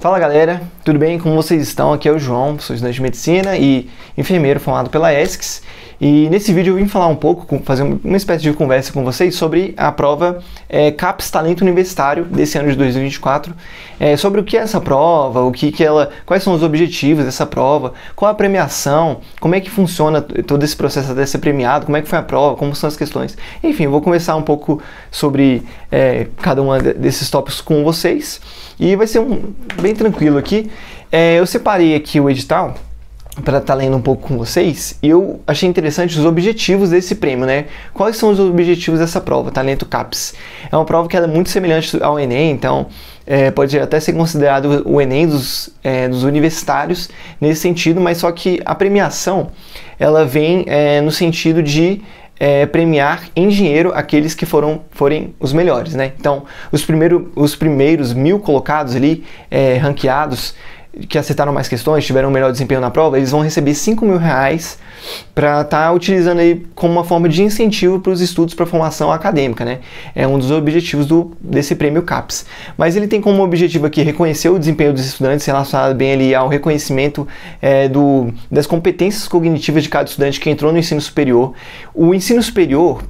Fala galera, tudo bem? Como vocês estão? Aqui é o João, sou estudante de Medicina e enfermeiro formado pela ESCS. E nesse vídeo eu vim falar um pouco, fazer uma espécie de conversa com vocês sobre a prova CAPES Talento Universitário desse ano de 2024. Sobre o que é essa prova, quais são os objetivos dessa prova, qual a premiação, como é que funciona todo esse processo até ser premiado, como é que foi a prova, como são as questões. Enfim, eu vou conversar um pouco sobre cada um desses tópicos com vocês e vai ser bem tranquilo aqui. Eu separei aqui o edital para estar lendo um pouco com vocês, e eu achei interessante os objetivos desse prêmio, né? Quais são os objetivos dessa prova, Talento CAPES? É uma prova que é muito semelhante ao Enem, então pode até ser considerado o Enem dos universitários nesse sentido, mas só que a premiação, ela vem no sentido de premiar em dinheiro aqueles que forem os melhores, né? Então, os primeiros 1000 colocados ali, ranqueados, que acertaram mais questões, tiveram um melhor desempenho na prova, eles vão receber R$5.000 para estar utilizando aí como uma forma de incentivo para os estudos para a formação acadêmica, né? É um dos objetivos desse prêmio CAPES. Mas ele tem como objetivo aqui reconhecer o desempenho dos estudantes relacionado bem ali ao reconhecimento das competências cognitivas de cada estudante que entrou no ensino superior. O ensino superior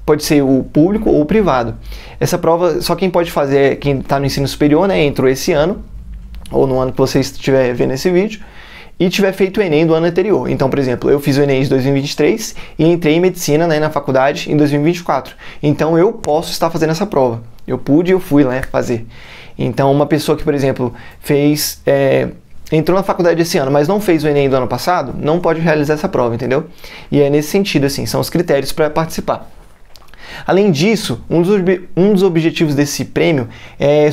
pode ser o público ou o privado. Essa prova só quem pode fazer é quem está no ensino superior, né? Entrou esse ano, ou no ano que você estiver vendo esse vídeo, e tiver feito o Enem do ano anterior. Então, por exemplo, eu fiz o Enem de 2023 e entrei em Medicina, né, na faculdade em 2024. Então, eu posso estar fazendo essa prova. Eu pude e eu fui, né, fazer. Então, uma pessoa que, por exemplo, entrou na faculdade esse ano, mas não fez o Enem do ano passado, não pode realizar essa prova, entendeu? E é nesse sentido, assim, são os critérios para participar. Além disso, um dos objetivos desse prêmio é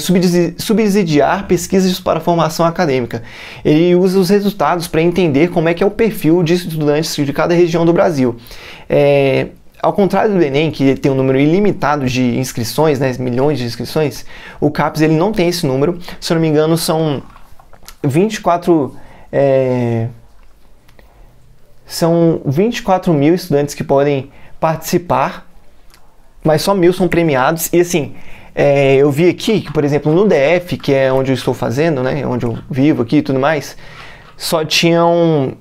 subsidiar pesquisas para a formação acadêmica. Ele usa os resultados para entender como é que é o perfil de estudantes de cada região do Brasil. Ao contrário do Enem, que tem um número ilimitado de inscrições, né, milhões de inscrições, o CAPES ele não tem esse número. Se eu não me engano, são 24 mil estudantes que podem participar, mas só 1000 são premiados. E assim, eu vi aqui que, por exemplo, no DF, que é onde eu estou fazendo, né, onde eu vivo aqui e tudo mais, só tinham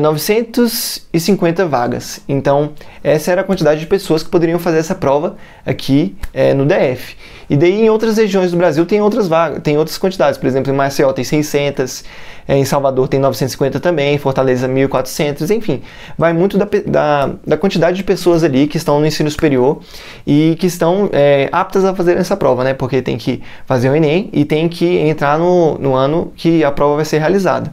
950 vagas. Então, essa era a quantidade de pessoas que poderiam fazer essa prova aqui no DF. E daí, em outras regiões do Brasil, tem outras vagas, tem outras quantidades. Por exemplo, em Maceió tem 600, em Salvador tem 950 também, em Fortaleza 1.400, enfim. Vai muito da quantidade de pessoas ali que estão no ensino superior e que estão aptas a fazer essa prova, né? Porque tem que fazer o Enem e tem que entrar no ano que a prova vai ser realizada.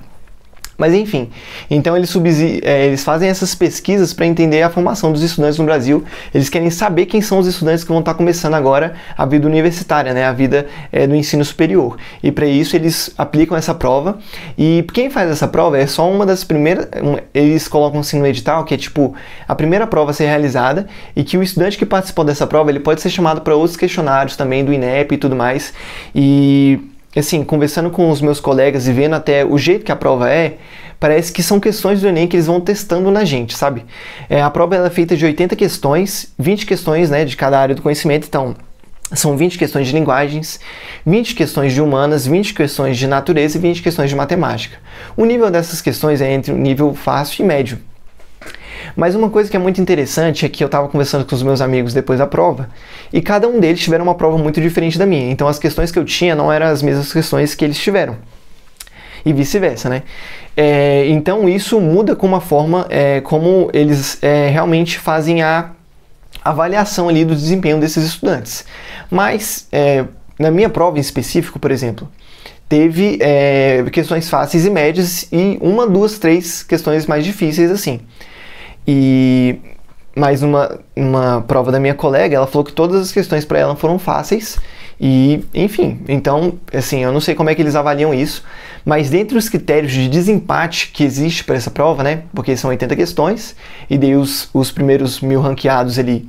Mas enfim, então eles fazem essas pesquisas para entender a formação dos estudantes no Brasil. Eles querem saber quem são os estudantes que vão estar começando agora a vida universitária, né? A vida do ensino superior. E para isso eles aplicam essa prova. E quem faz essa prova é só uma das primeiras... Eles colocam assim no edital, que é tipo a primeira prova a ser realizada, e que o estudante que participou dessa prova ele pode ser chamado para outros questionários também do INEP e tudo mais. E assim, conversando com os meus colegas e vendo até o jeito que a prova parece que são questões do Enem que eles vão testando na gente, sabe? A prova ela é feita de 80 questões, 20 questões, né, de cada área do conhecimento. Então, são 20 questões de linguagens, 20 questões de humanas, 20 questões de natureza e 20 questões de matemática. O nível dessas questões é entre o nível fácil e médio. Mas uma coisa que é muito interessante é que eu estava conversando com os meus amigos depois da prova, e cada um deles tiveram uma prova muito diferente da minha. Então as questões que eu tinha não eram as mesmas questões que eles tiveram. E vice-versa, né? Então isso muda com uma forma como eles realmente fazem a avaliação ali do desempenho desses estudantes. Mas na minha prova em específico, por exemplo, teve questões fáceis e médias e 1, 2, 3 questões mais difíceis assim. E mais uma prova da minha colega, ela falou que todas as questões para ela foram fáceis e, enfim, então, assim, eu não sei como é que eles avaliam isso, mas dentre os critérios de desempate que existe para essa prova, né, porque são 80 questões, e daí os primeiros 1000 ranqueados ali,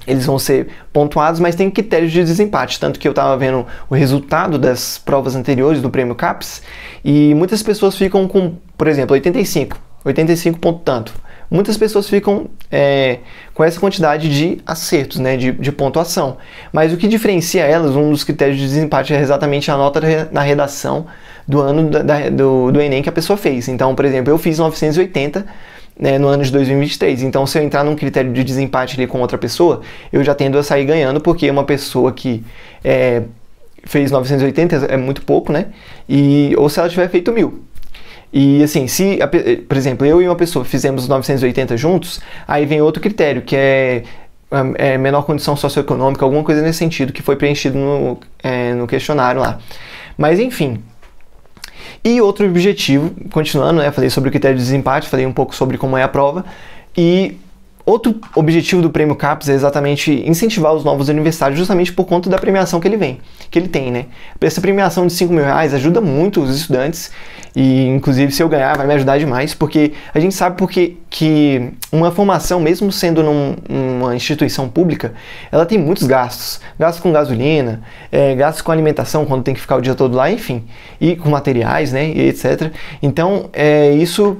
eles vão ser pontuados, mas tem critérios de desempate, tanto que eu estava vendo o resultado das provas anteriores do prêmio CAPES, e muitas pessoas ficam com, por exemplo, 85 ponto tanto. muitas pessoas ficam com essa quantidade de acertos, né, de pontuação. Mas o que diferencia elas, um dos critérios de desempate é exatamente a nota na redação do ano do Enem que a pessoa fez. Então, por exemplo, eu fiz 980, né, no ano de 2023. Então, se eu entrar num critério de desempate ali com outra pessoa, eu já tendo a sair ganhando, porque uma pessoa que fez 980 é muito pouco, né? Ou se ela tiver feito 1000. E assim, por exemplo, eu e uma pessoa fizemos 980 juntos, aí vem outro critério, que é menor condição socioeconômica, alguma coisa nesse sentido, que foi preenchido no questionário lá. Mas enfim. E outro objetivo, continuando, né, falei sobre o critério de desempate, falei um pouco sobre como é a prova, e outro objetivo do Prêmio CAPES é exatamente incentivar os novos universitários justamente por conta da premiação que ele tem, né? Essa premiação de R$5.000 ajuda muito os estudantes e, inclusive, se eu ganhar, vai me ajudar demais, porque a gente sabe que uma formação, mesmo sendo numa instituição pública, ela tem muitos gastos. Gastos com gasolina, gastos com alimentação, quando tem que ficar o dia todo lá, enfim, e com materiais, né, e etc. Então, isso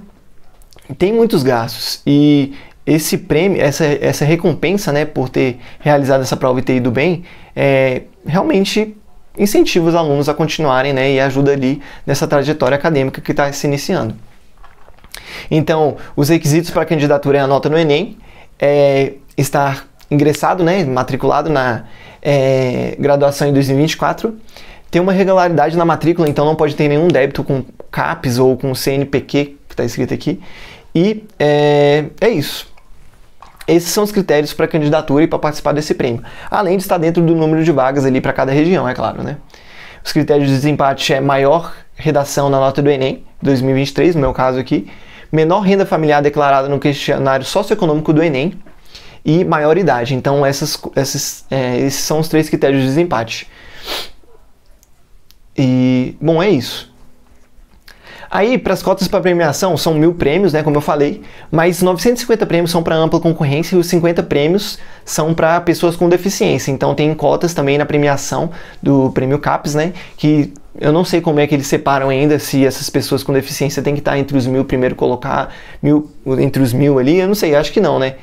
tem muitos gastos e esse prêmio, essa recompensa, né, por ter realizado essa prova e ter ido bem, realmente incentiva os alunos a continuarem, né, e ajuda ali nessa trajetória acadêmica que está se iniciando. Então, os requisitos para a candidatura é a nota no Enem, estar ingressado, né, matriculado na graduação em 2024, ter uma regularidade na matrícula, então não pode ter nenhum débito com CAPES ou com CNPq, que está escrito aqui, e é isso. Esses são os critérios para candidatura e para participar desse prêmio. Além de estar dentro do número de vagas ali para cada região, é claro, né? Os critérios de desempate é maior redação na nota do Enem, 2023, no meu caso aqui, menor renda familiar declarada no questionário socioeconômico do Enem e maior idade. Então, esses são os 3 critérios de desempate. E, bom, é isso. Aí, para as cotas para premiação, são 1.000 prêmios, né, como eu falei, mas 950 prêmios são para ampla concorrência e os 50 prêmios são para pessoas com deficiência. Então, tem cotas também na premiação do Prêmio CAPES, né, que eu não sei como é que eles separam ainda, se essas pessoas com deficiência têm que estar entre os 1.000 primeiro, colocar 1.000 entre os 1.000 ali, eu não sei, acho que não, né.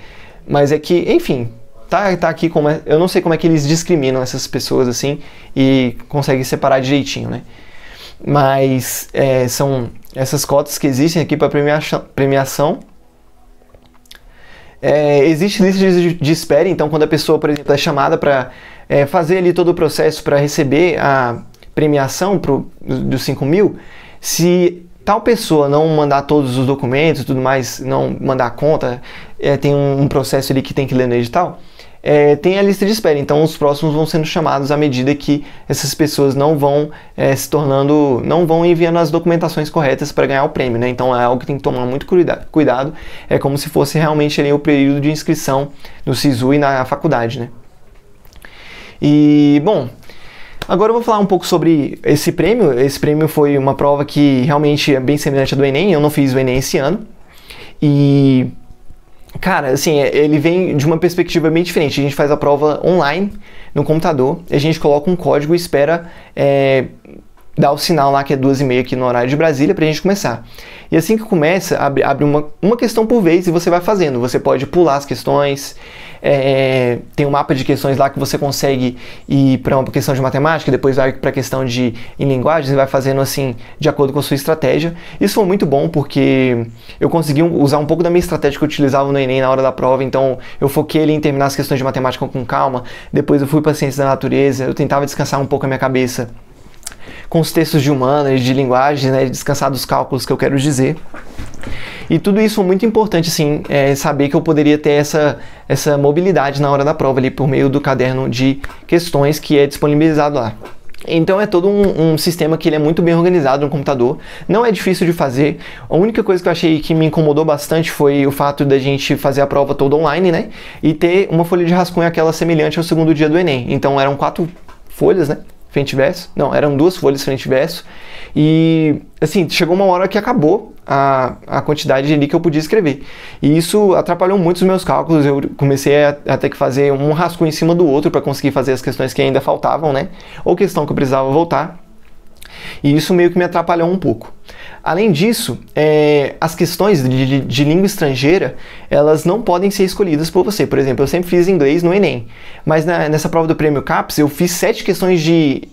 Mas é que, enfim, tá aqui como eu não sei como é que eles discriminam essas pessoas assim e conseguem separar direitinho, né. Mas são essas cotas que existem aqui para premiação. Existe lista de espera, então quando a pessoa, por exemplo, é chamada para fazer ali todo o processo para receber a premiação dos 5.000, se tal pessoa não mandar todos os documentos e tudo mais, não mandar a conta, tem um processo ali que tem que ler no edital, tem a lista de espera, então os próximos vão sendo chamados à medida que essas pessoas não vão não vão enviando as documentações corretas para ganhar o prêmio, né? Então é algo que tem que tomar muito cuidado, é como se fosse realmente ali o período de inscrição no SISU e na faculdade, né? E, bom, agora eu vou falar um pouco sobre esse prêmio. Esse prêmio foi uma prova que realmente é bem semelhante à do Enem, eu não fiz o Enem esse ano, e cara, assim, ele vem de uma perspectiva bem diferente. A gente faz a prova online, no computador, a gente coloca um código e espera dar o sinal lá, que é 2h30 aqui no horário de Brasília, pra gente começar. E assim que começa, abre uma questão por vez e você vai fazendo. Você pode pular as questões, tem um mapa de questões lá que você consegue ir para uma questão de matemática, depois vai para a questão em linguagens e vai fazendo assim, de acordo com a sua estratégia. Isso foi muito bom porque eu consegui usar um pouco da minha estratégia que eu utilizava no Enem na hora da prova, então eu foquei ali em terminar as questões de matemática com calma, depois eu fui para ciências da natureza, eu tentava descansar um pouco a minha cabeça com os textos de humanas, de linguagem, né, descansar dos cálculos que eu quero dizer. E tudo isso foi muito importante, assim, saber que eu poderia ter essa mobilidade na hora da prova ali por meio do caderno de questões que é disponibilizado lá. Então é todo um sistema que ele é muito bem organizado no computador, não é difícil de fazer. A única coisa que eu achei que me incomodou bastante foi o fato da gente fazer a prova toda online, né, e ter uma folha de rascunho aquela semelhante ao segundo dia do Enem. Então eram 4 folhas, né, frente e verso, não, eram 2 folhas frente e verso, e assim, chegou uma hora que acabou a quantidade ali que eu podia escrever, e isso atrapalhou muito os meus cálculos. Eu comecei a ter que fazer um rascunho em cima do outro para conseguir fazer as questões que ainda faltavam, né, ou questão que eu precisava voltar, e isso meio que me atrapalhou um pouco. Além disso, as questões de língua estrangeira, elas não podem ser escolhidas por você. Por exemplo, eu sempre fiz inglês no Enem, mas nessa prova do Prêmio CAPES eu fiz 7 questões de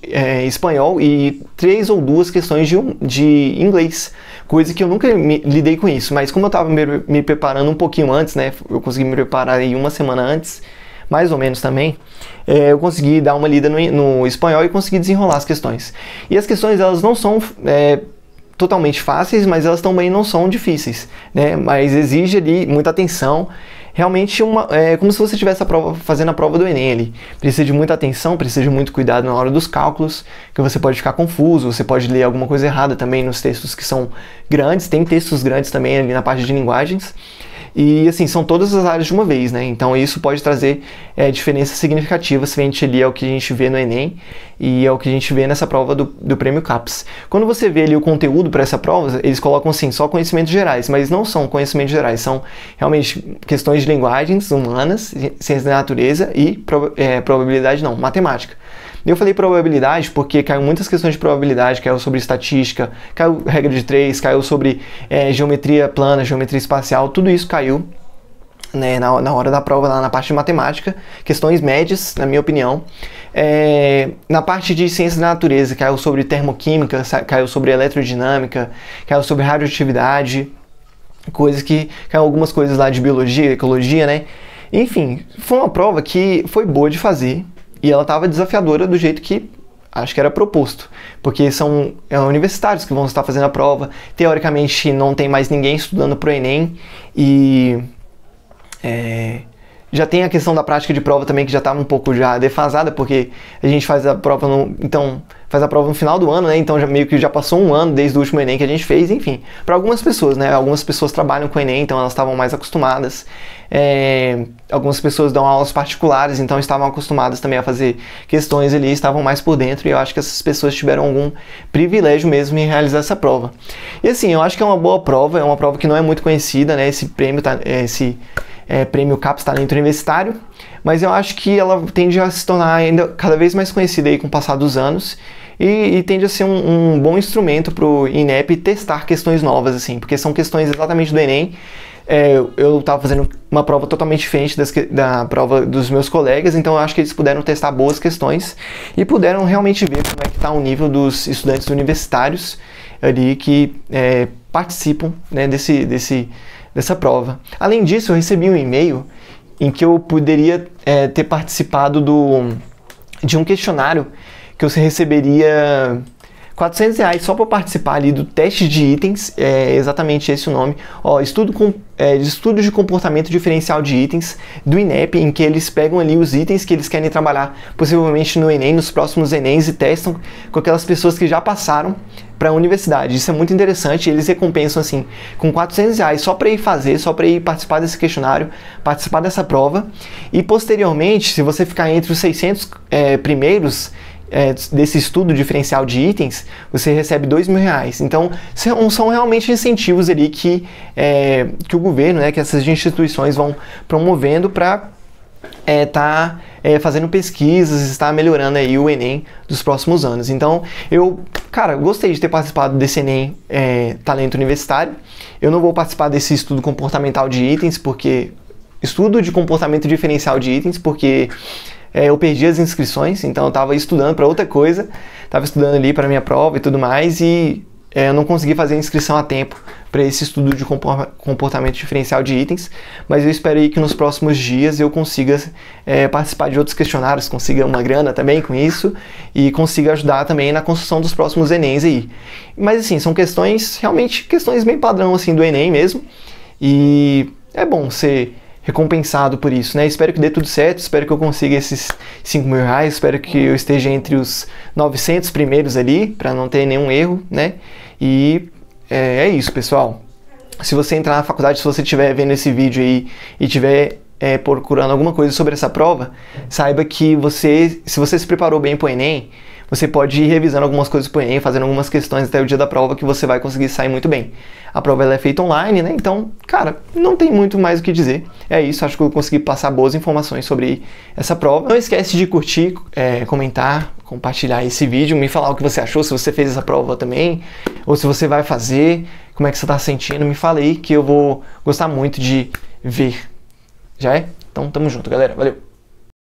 espanhol e 3 ou 2 questões de inglês, coisa que eu nunca lidei com isso. Mas como eu estava me preparando um pouquinho antes, né, eu consegui me preparar aí uma semana antes, mais ou menos também, eu consegui dar uma lida no espanhol e consegui desenrolar as questões. E as questões, elas não são totalmente fáceis, mas elas também não são difíceis, né? Mas exige ali muita atenção. Realmente é como se você estivesse fazendo a prova do Enem ali. Precisa de muita atenção, precisa de muito cuidado na hora dos cálculos, que você pode ficar confuso, você pode ler alguma coisa errada também nos textos que são grandes. Tem textos grandes também ali na parte de linguagens. E assim, são todas as áreas de uma vez, né? Então isso pode trazer diferenças significativas frente ali ao que a gente vê no Enem e ao que a gente vê nessa prova do Prêmio CAPES. Quando você vê ali o conteúdo para essa prova, eles colocam assim, só conhecimentos gerais, mas não são conhecimentos gerais, são realmente questões de linguagens humanas, ciência da natureza e probabilidade não, matemática. Eu falei probabilidade porque caiu muitas questões de probabilidade, caiu sobre estatística, caiu regra de 3, caiu sobre geometria plana, geometria espacial, tudo isso caiu, né, na hora da prova, lá na parte de matemática, questões médias, na minha opinião. Na parte de ciências da natureza, caiu sobre termoquímica, caiu sobre eletrodinâmica, caiu sobre radioatividade, caiu algumas coisas lá de biologia, ecologia, né? Enfim, foi uma prova que foi boa de fazer. E ela estava desafiadora do jeito que acho que era proposto, porque são universitários que vão estar fazendo a prova. Teoricamente não tem mais ninguém estudando para o Enem e já tem a questão da prática de prova também, que já estava um pouco já defasada, porque a gente faz a prova no final do ano, né? Então meio que já passou um ano desde o último Enem que a gente fez, enfim. Para algumas pessoas, né? Algumas pessoas trabalham com o Enem, então elas estavam mais acostumadas. Algumas pessoas dão aulas particulares, então estavam acostumadas também a fazer questões ali, estavam mais por dentro, e eu acho que essas pessoas tiveram algum privilégio mesmo em realizar essa prova. E assim, eu acho que é uma boa prova, é uma prova que não é muito conhecida, né? Esse Prêmio CAPES Talento Universitário, mas eu acho que ela tende a se tornar ainda cada vez mais conhecida aí com o passar dos anos e tende a ser um bom instrumento para o INEP testar questões novas, assim, porque são questões exatamente do Enem. Eu estava fazendo uma prova totalmente diferente da prova dos meus colegas, então eu acho que eles puderam testar boas questões e puderam realmente ver como é que está o nível dos estudantes universitários ali que participam, né, dessa prova. Além disso, eu recebi um e-mail em que eu poderia ter participado de um questionário que você receberia R$400 só para participar ali do teste de itens, exatamente esse o nome. Estudo de comportamento diferencial de itens do INEP, em que eles pegam ali os itens que eles querem trabalhar possivelmente no Enem, nos próximos Enems, e testam com aquelas pessoas que já passaram para a universidade. Isso é muito interessante, eles recompensam assim com R$400 só para ir fazer, só para ir participar desse questionário, participar dessa prova, e posteriormente, se você ficar entre os 600 primeiros desse estudo diferencial de itens, você recebe R$2.000. Então, são realmente incentivos ali que o governo, né, que essas instituições vão promovendo para fazendo pesquisas, estar melhorando aí o Enem dos próximos anos. Então, eu gostei de ter participado desse Enem Talento Universitário. Eu não vou participar desse estudo comportamental de itens, estudo de comportamento diferencial de itens, porque eu perdi as inscrições, então eu estava estudando para outra coisa, estava estudando ali para minha prova e tudo mais, e eu não consegui fazer a inscrição a tempo para esse estudo de comportamento diferencial de itens, mas eu espero aí que nos próximos dias eu consiga participar de outros questionários, consiga uma grana também com isso, e consiga ajudar também na construção dos próximos Enems aí. Mas assim, são realmente questões bem padrão assim do Enem mesmo, e é bom ser recompensado por isso, né? Espero que dê tudo certo, espero que eu consiga esses R$5.000, espero que eu esteja entre os 900 primeiros ali, para não ter nenhum erro, né? E é isso, pessoal. Se você entrar na faculdade, se você estiver vendo esse vídeo aí e estiver procurando alguma coisa sobre essa prova, saiba que se você se preparou bem para o Enem, você pode ir revisando algumas coisas para o Enem, fazendo algumas questões até o dia da prova, que você vai conseguir sair muito bem. A prova ela é feita online, né? Então, não tem muito mais o que dizer. É isso, acho que eu consegui passar boas informações sobre essa prova. Não esquece de curtir, comentar, compartilhar esse vídeo, me falar o que você achou, se você fez essa prova também, ou se você vai fazer, como é que você está sentindo, me fala aí que eu vou gostar muito de ver. Já é? Então tamo junto, galera. Valeu!